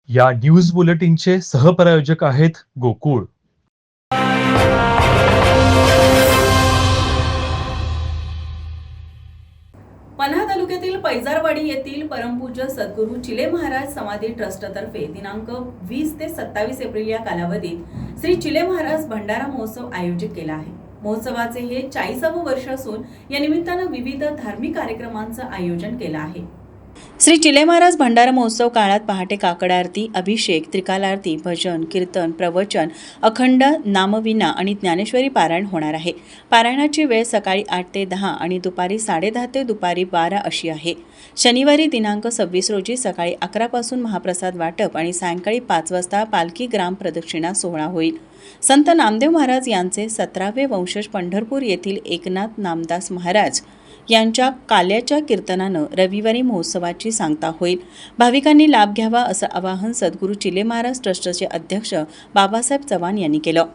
या न्यूज बुलेटिनचे सहप्रायोजक आहेत गोकुळ. पन्हा तालुक्यातील पैजारवाडी येथील परमपूज्य सद्गुरू चिले महाराज समाधी ट्रस्टतर्फे दिनांक 20 ते 27 एप्रिल या कालावधीत श्री चिले महाराज भंडारा महोत्सव आयोजित केला आहे. महोत्सवाचे हे 40वे वर्ष असून या निमित्तानं विविध धार्मिक कार्यक्रमांचं आयोजन केलं आहे. श्री चिले महाराज भंडारा महोत्सव काळात पहाटे काकड आरती, अभिषेक, त्रिकाल आरती, भजन, कीर्तन, प्रवचन, अखंड नामविना आणि ज्ञानेश्वरी पारायण होणार आहे. पारायणाची वेळ सकाळी 8 ते 10 आणि दुपारी 10:30 ते दुपारी 12 अशी आहे. शनिवारी दिनांक 26 रोजी सकाळी 11 पासून महाप्रसाद वाटप आणि सायंकाळी 5 वाजता पालखी ग्राम प्रदक्षिणा सोहळा होईल. संत नामदेव महाराज यांचे 17वे वंशज पंढरपूर येथील एकनाथ नामदास महाराज यांच्या काल्याच्या कीर्तनानं रविवारी महोत्सवाची सांगता होईल. भाविकांनी लाभ घ्यावा असं आवाहन सद्गुरू चिले महाराज ट्रस्टचे अध्यक्ष बाबासाहेब चव्हाण यांनी केलं.